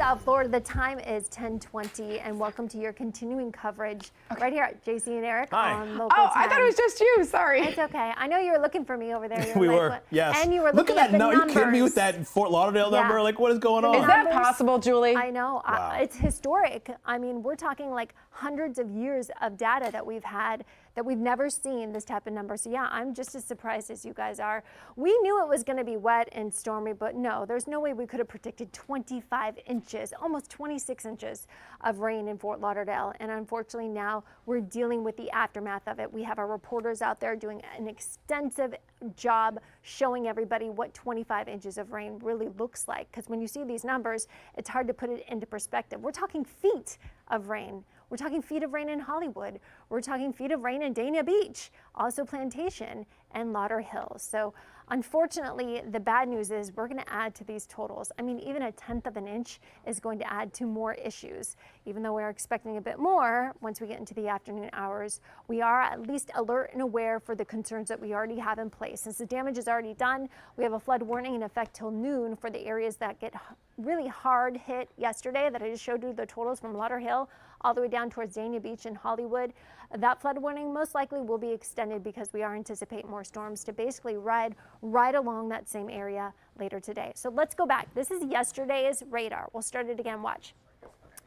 South Florida. The time is 10:20, and welcome to your continuing coverage right here at JC and Eric on Local 10. I thought it was just you. Sorry. It's okay. I know you were looking for me over there. We were, yes. And you were looking at at the numbers. Are you kidding me with that Fort Lauderdale number? Like, what is going on? Is that possible, Julie? I know. Wow. It's historic. I mean, we're talking like hundreds of years of data that we've had that we've never seen this type of number. So yeah, I'm just as surprised as you guys are. We knew it was going to be wet and stormy, but no, there's no way we could have predicted 25 inches, almost 26 inches of rain in Fort Lauderdale. And unfortunately now we're dealing with the aftermath of it. We have our reporters out there doing an extensive job showing everybody what 25 inches of rain really looks like. Because when you see these numbers, it's hard to put it into perspective. We're talking feet of rain. We're talking feet of rain in Hollywood. We're talking feet of rain in Dania Beach, also Plantation and Lauderhill. So unfortunately, the bad news is we're going to add to these totals. I mean, even a tenth of an inch is going to add to more issues. Even though we're expecting a bit more once we get into the afternoon hours, we are at least alert and aware for the concerns that we already have in place. Since the damage is already done, we have a flood warning in effect till noon for the areas that get really hard hit yesterday that I just showed you the totals from Lauderhill all the way down towards Dania Beach and Hollywood. That flood warning most likely will be extended because we are anticipating more storms to basically ride right along that same area later today. So let's go back. This is yesterday's radar. We'll start it again. Watch.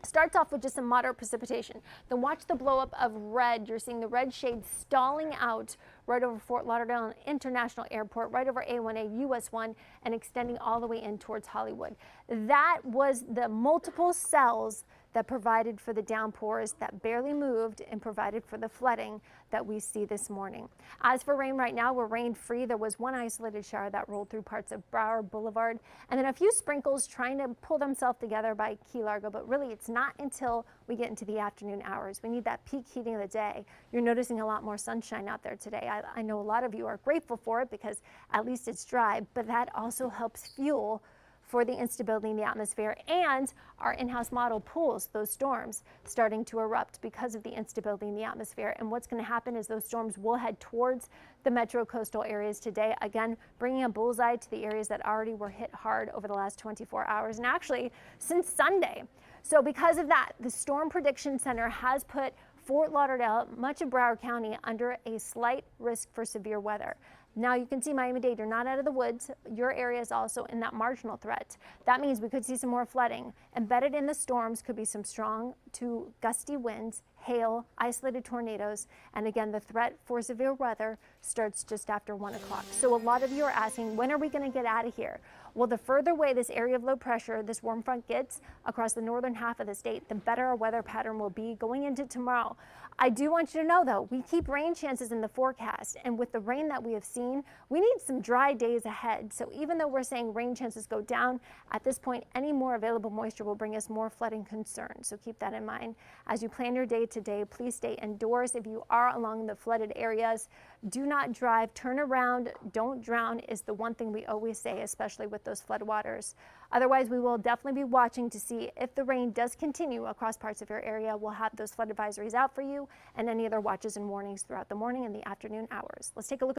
Starts off with just some moderate precipitation. Then watch the blow up of red. You're seeing the red shade stalling out right over Fort Lauderdale International Airport, right over A1A, US 1, and extending all the way in towards Hollywood. That was the multiple cells that provided for the downpours that barely moved and provided for the flooding that we see this morning. As for rain right now, we're rain free. There was one isolated shower that rolled through parts of Broward Boulevard, and then a few sprinkles trying to pull themselves together by Key Largo, but really it's not until we get into the afternoon hours. We need that peak heating of the day. You're noticing a lot more sunshine out there today. I know a lot of you are grateful for it because at least it's dry, but that also helps fuel for the instability in the atmosphere, and our in-house model pulls those storms starting to erupt because of the instability in the atmosphere. And what's going to happen is those storms will head towards the metro coastal areas today, again bringing a bullseye to the areas that already were hit hard over the last 24 hours and actually since Sunday. So because of that, the Storm Prediction Center has put Fort Lauderdale, much of Broward County, under a slight risk for severe weather. Now you can see Miami-Dade, you're not out of the woods. Your area is also in that marginal threat. That means we could see some more flooding. Embedded in the storms could be some strong to gusty winds, hail, isolated tornadoes, and again, the threat for severe weather starts just after 1 o'clock. So a lot of you are asking, when are we going to get out of here? Well, the further away this area of low pressure, this warm front gets across the northern half of the state, the better our weather pattern will be going into tomorrow. I do want you to know, though, we keep rain chances in the forecast, and with the rain that we have seen, we need some dry days ahead. So even though we're saying rain chances go down, at this point, any more available moisture will bring us more flooding concerns. So keep that in mind. As you plan your day today, please stay indoors. If you are along the flooded areas, do not drive, turn around, don't drown is the one thing we always say, especially with those floodwaters. Otherwise, we will definitely be watching to see if the rain does continue across parts of your area. We'll have those flood advisories out for you and any other watches and warnings throughout the morning and the afternoon hours. Let's take a look.